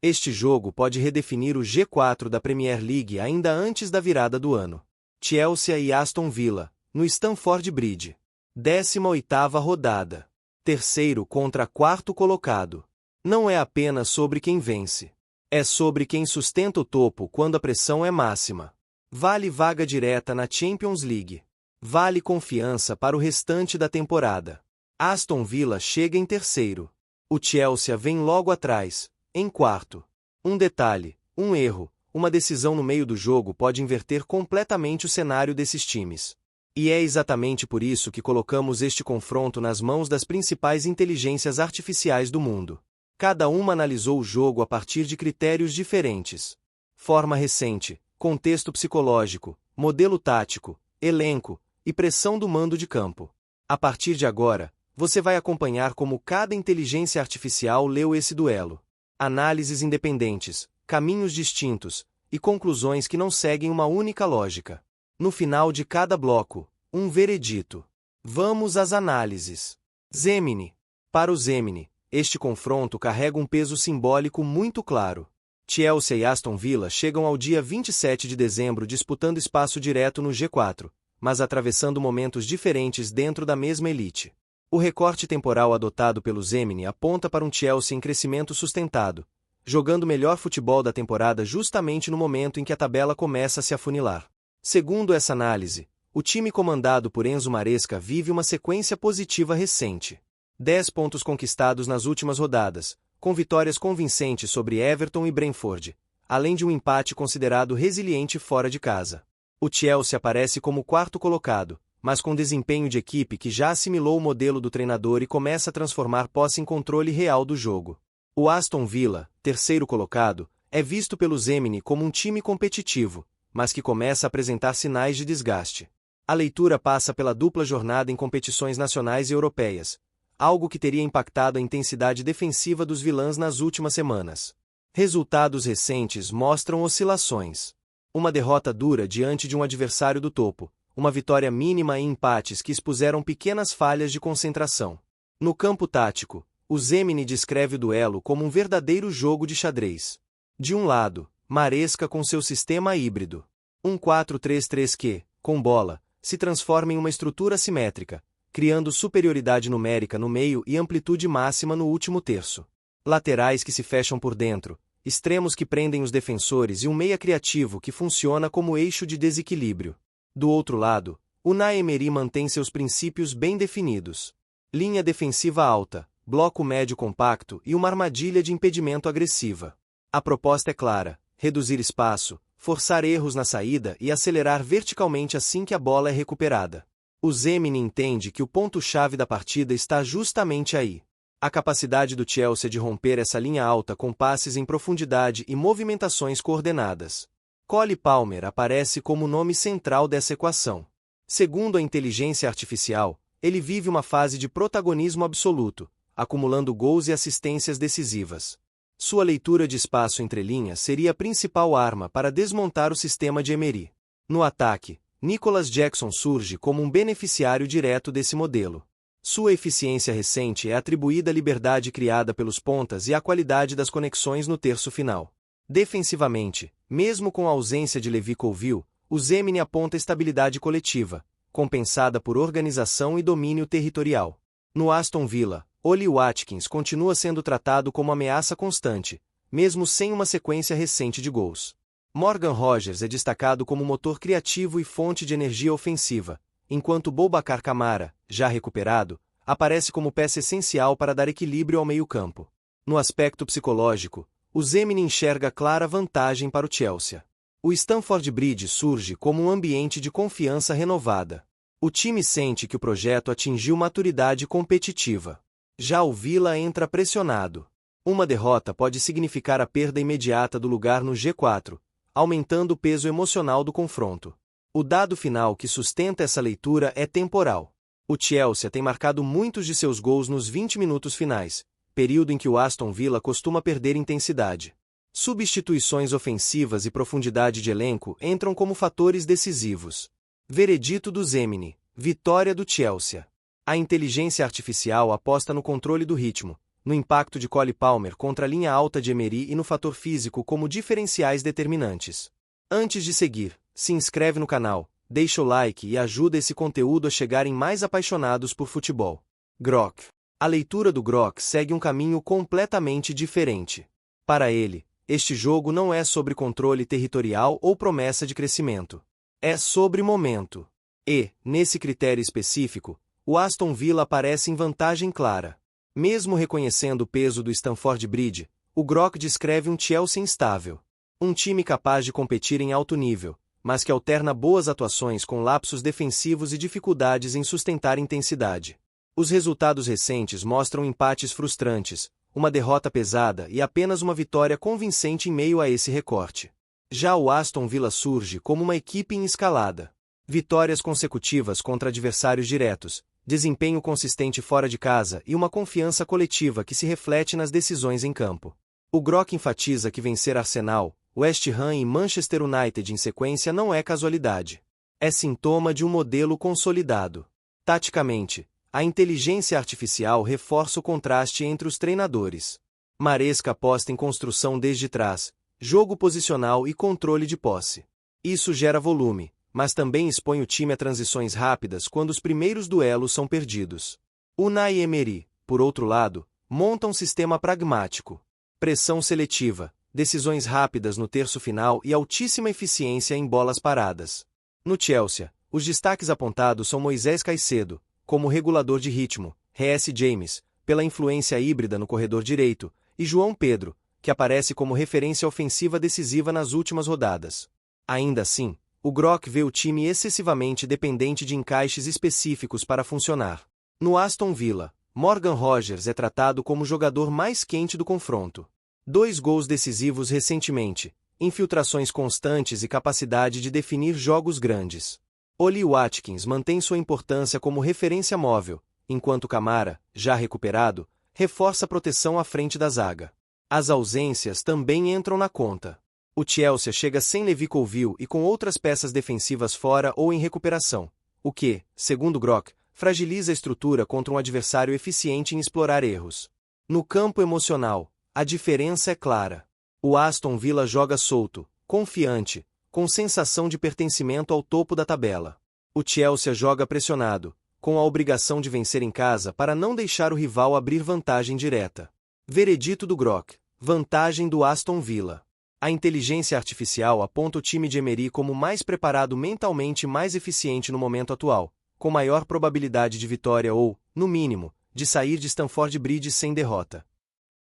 Este jogo pode redefinir o G4 da Premier League ainda antes da virada do ano. Chelsea e Aston Villa, no Stamford Bridge. 18ª rodada. Terceiro contra quarto colocado. Não é apenas sobre quem vence. É sobre quem sustenta o topo quando a pressão é máxima. Vale vaga direta na Champions League. Vale confiança para o restante da temporada. Aston Villa chega em terceiro. O Chelsea vem logo atrás, em quarto. Um detalhe, um erro, uma decisão no meio do jogo pode inverter completamente o cenário desses times. E é exatamente por isso que colocamos este confronto nas mãos das principais inteligências artificiais do mundo. Cada uma analisou o jogo a partir de critérios diferentes. Forma recente, contexto psicológico, modelo tático, elenco e pressão do mando de campo. A partir de agora, você vai acompanhar como cada inteligência artificial leu esse duelo. Análises independentes, caminhos distintos e conclusões que não seguem uma única lógica. No final de cada bloco, um veredito. Vamos às análises. Gemini. Para o Gemini, este confronto carrega um peso simbólico muito claro. Chelsea e Aston Villa chegam ao dia 27 de dezembro disputando espaço direto no G4, mas atravessando momentos diferentes dentro da mesma elite. O recorte temporal adotado pelo Gemini aponta para um Chelsea em crescimento sustentado, jogando o melhor futebol da temporada justamente no momento em que a tabela começa a se afunilar. Segundo essa análise, o time comandado por Enzo Maresca vive uma sequência positiva recente. 10 pontos conquistados nas últimas rodadas, com vitórias convincentes sobre Everton e Brentford, além de um empate considerado resiliente fora de casa. O Chelsea aparece como quarto colocado, mas com desempenho de equipe que já assimilou o modelo do treinador e começa a transformar posse em controle real do jogo. O Aston Villa, terceiro colocado, é visto pelo Gemini como um time competitivo, mas que começa a apresentar sinais de desgaste. A leitura passa pela dupla jornada em competições nacionais e europeias, algo que teria impactado a intensidade defensiva dos vilãs nas últimas semanas. Resultados recentes mostram oscilações. Uma derrota dura diante de um adversário do topo, uma vitória mínima em empates que expuseram pequenas falhas de concentração. No campo tático, o Gemini descreve o duelo como um verdadeiro jogo de xadrez. De um lado, Maresca com seu sistema híbrido. Um 4-3-3 que, com bola, se transforma em uma estrutura simétrica, criando superioridade numérica no meio e amplitude máxima no último terço. Laterais que se fecham por dentro, extremos que prendem os defensores e um meia criativo que funciona como eixo de desequilíbrio. Do outro lado, Unai Emery mantém seus princípios bem definidos. Linha defensiva alta, bloco médio compacto e uma armadilha de impedimento agressiva. A proposta é clara: reduzir espaço, forçar erros na saída e acelerar verticalmente assim que a bola é recuperada. O Gemini entende que o ponto-chave da partida está justamente aí. A capacidade do Chelsea de romper essa linha alta com passes em profundidade e movimentações coordenadas. Cole Palmer aparece como o nome central dessa equação. Segundo a inteligência artificial, ele vive uma fase de protagonismo absoluto, acumulando gols e assistências decisivas. Sua leitura de espaço entre linhas seria a principal arma para desmontar o sistema de Emery. No ataque, Nicholas Jackson surge como um beneficiário direto desse modelo. Sua eficiência recente é atribuída à liberdade criada pelos pontas e à qualidade das conexões no terço final. Defensivamente, mesmo com a ausência de Levi Colwill, o Gemini aponta estabilidade coletiva, compensada por organização e domínio territorial. No Aston Villa, Oli Watkins continua sendo tratado como ameaça constante, mesmo sem uma sequência recente de gols. Morgan Rogers é destacado como motor criativo e fonte de energia ofensiva, enquanto Boubacar Kamara, já recuperado, aparece como peça essencial para dar equilíbrio ao meio-campo. No aspecto psicológico, o Gemini enxerga clara vantagem para o Chelsea. O Stamford Bridge surge como um ambiente de confiança renovada. O time sente que o projeto atingiu maturidade competitiva. Já o Villa entra pressionado. Uma derrota pode significar a perda imediata do lugar no G4, aumentando o peso emocional do confronto. O dado final que sustenta essa leitura é temporal. O Chelsea tem marcado muitos de seus gols nos 20 minutos finais, período em que o Aston Villa costuma perder intensidade. Substituições ofensivas e profundidade de elenco entram como fatores decisivos. Veredito do Gemini: vitória do Chelsea. A inteligência artificial aposta no controle do ritmo, no impacto de Cole Palmer contra a linha alta de Emery e no fator físico como diferenciais determinantes. Antes de seguir, se inscreve no canal, deixa o like e ajuda esse conteúdo a chegar em mais apaixonados por futebol. Grock. A leitura do Grock segue um caminho completamente diferente. Para ele, este jogo não é sobre controle territorial ou promessa de crescimento. É sobre momento. E, nesse critério específico, o Aston Villa aparece em vantagem clara. Mesmo reconhecendo o peso do Stamford Bridge, o Grock descreve um Chelsea instável. Um time capaz de competir em alto nível, mas que alterna boas atuações com lapsos defensivos e dificuldades em sustentar intensidade. Os resultados recentes mostram empates frustrantes, uma derrota pesada e apenas uma vitória convincente em meio a esse recorte. Já o Aston Villa surge como uma equipe em escalada. Vitórias consecutivas contra adversários diretos, desempenho consistente fora de casa e uma confiança coletiva que se reflete nas decisões em campo. O Grock enfatiza que vencer Arsenal, West Ham e Manchester United em sequência não é casualidade. É sintoma de um modelo consolidado. Taticamente, a inteligência artificial reforça o contraste entre os treinadores. Maresca aposta em construção desde trás, jogo posicional e controle de posse. Isso gera volume, mas também expõe o time a transições rápidas quando os primeiros duelos são perdidos. Unai Emery, por outro lado, monta um sistema pragmático. Pressão seletiva, decisões rápidas no terço final e altíssima eficiência em bolas paradas. No Chelsea, os destaques apontados são Moisés Caicedo, como regulador de ritmo, Reece James, pela influência híbrida no corredor direito, e João Pedro, que aparece como referência ofensiva decisiva nas últimas rodadas. Ainda assim, o Grock vê o time excessivamente dependente de encaixes específicos para funcionar. No Aston Villa, Morgan Rogers é tratado como o jogador mais quente do confronto. 2 gols decisivos recentemente, infiltrações constantes e capacidade de definir jogos grandes. Oli Watkins mantém sua importância como referência móvel, enquanto Kamara, já recuperado, reforça a proteção à frente da zaga. As ausências também entram na conta. O Chelsea chega sem Levi Colwill e com outras peças defensivas fora ou em recuperação, o que, segundo Grock, fragiliza a estrutura contra um adversário eficiente em explorar erros. No campo emocional, a diferença é clara. O Aston Villa joga solto, confiante, com sensação de pertencimento ao topo da tabela. O Chelsea joga pressionado, com a obrigação de vencer em casa para não deixar o rival abrir vantagem direta. Veredito do Grock: vantagem do Aston Villa. A inteligência artificial aponta o time de Emery como mais preparado mentalmente e mais eficiente no momento atual, com maior probabilidade de vitória ou, no mínimo, de sair de Stamford Bridge sem derrota.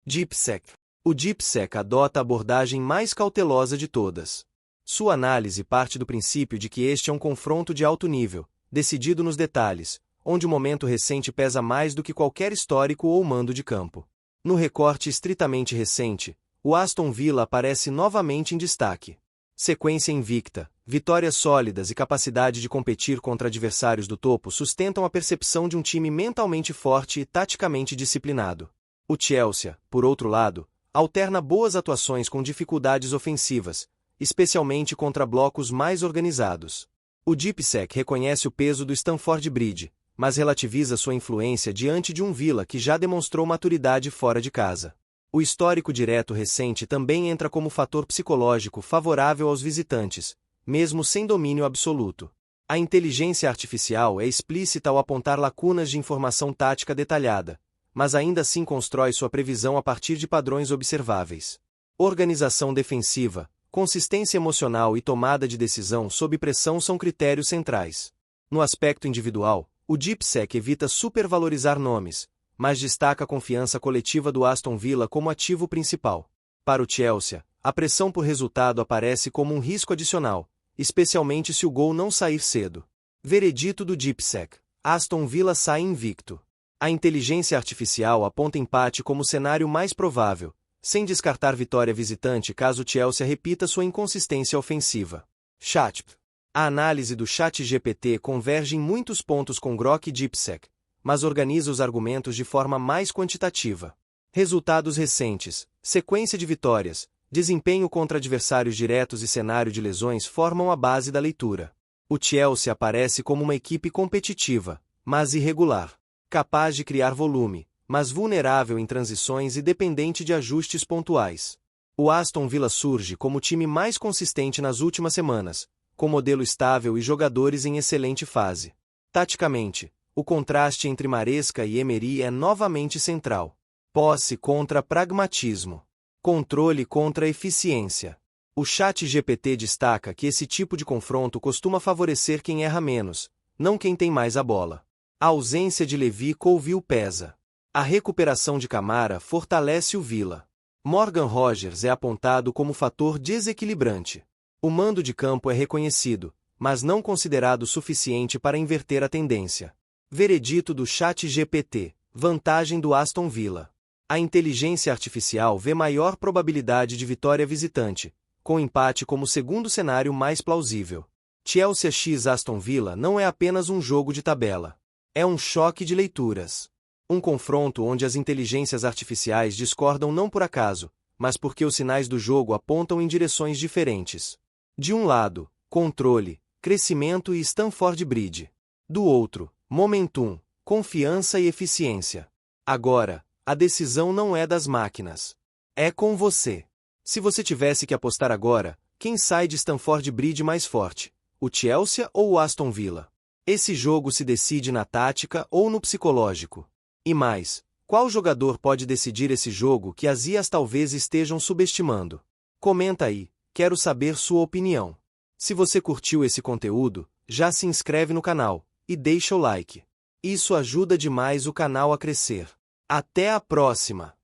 DeepSec. O DeepSec adota a abordagem mais cautelosa de todas. Sua análise parte do princípio de que este é um confronto de alto nível, decidido nos detalhes, onde o momento recente pesa mais do que qualquer histórico ou mando de campo. No recorte estritamente recente, o Aston Villa aparece novamente em destaque. Sequência invicta, vitórias sólidas e capacidade de competir contra adversários do topo sustentam a percepção de um time mentalmente forte e taticamente disciplinado. O Chelsea, por outro lado, alterna boas atuações com dificuldades ofensivas, especialmente contra blocos mais organizados. O DeepSec reconhece o peso do Stamford Bridge, mas relativiza sua influência diante de um Villa que já demonstrou maturidade fora de casa. O histórico direto recente também entra como fator psicológico favorável aos visitantes, mesmo sem domínio absoluto. A inteligência artificial é explícita ao apontar lacunas de informação tática detalhada, mas ainda assim constrói sua previsão a partir de padrões observáveis. Organização defensiva, consistência emocional e tomada de decisão sob pressão são critérios centrais. No aspecto individual, o DeepSec evita supervalorizar nomes, mas destaca a confiança coletiva do Aston Villa como ativo principal. Para o Chelsea, a pressão por resultado aparece como um risco adicional, especialmente se o gol não sair cedo. Veredito do DeepSec: Aston Villa sai invicto. A inteligência artificial aponta empate como o cenário mais provável, sem descartar vitória visitante caso o Chelsea repita sua inconsistência ofensiva. Chat. A análise do ChatGPT converge em muitos pontos com Grock e DeepSec, mas organiza os argumentos de forma mais quantitativa. Resultados recentes, sequência de vitórias, desempenho contra adversários diretos e cenário de lesões formam a base da leitura. O Chelsea aparece como uma equipe competitiva, mas irregular, capaz de criar volume, mas vulnerável em transições e dependente de ajustes pontuais. O Aston Villa surge como o time mais consistente nas últimas semanas, com modelo estável e jogadores em excelente fase. Taticamente, o contraste entre Maresca e Emery é novamente central. Posse contra pragmatismo. Controle contra eficiência. O ChatGPT destaca que esse tipo de confronto costuma favorecer quem erra menos, não quem tem mais a bola. A ausência de Levi Colwill pesa. A recuperação de Camara fortalece o Villa. Morgan Rogers é apontado como fator desequilibrante. O mando de campo é reconhecido, mas não considerado suficiente para inverter a tendência. Veredito do ChatGPT. Vantagem do Aston Villa. A inteligência artificial vê maior probabilidade de vitória visitante, com empate como segundo cenário mais plausível. Chelsea x Aston Villa não é apenas um jogo de tabela. É um choque de leituras. Um confronto onde as inteligências artificiais discordam não por acaso, mas porque os sinais do jogo apontam em direções diferentes. De um lado, controle, crescimento e Stamford Bridge. Do outro, momentum, confiança e eficiência. Agora, a decisão não é das máquinas. É com você. Se você tivesse que apostar agora, quem sai de Stamford Bridge mais forte? O Chelsea ou o Aston Villa? Esse jogo se decide na tática ou no psicológico. E mais, qual jogador pode decidir esse jogo que as IAs talvez estejam subestimando? Comenta aí, quero saber sua opinião. Se você curtiu esse conteúdo, já se inscreve no canal e deixa o like. Isso ajuda demais o canal a crescer. Até a próxima!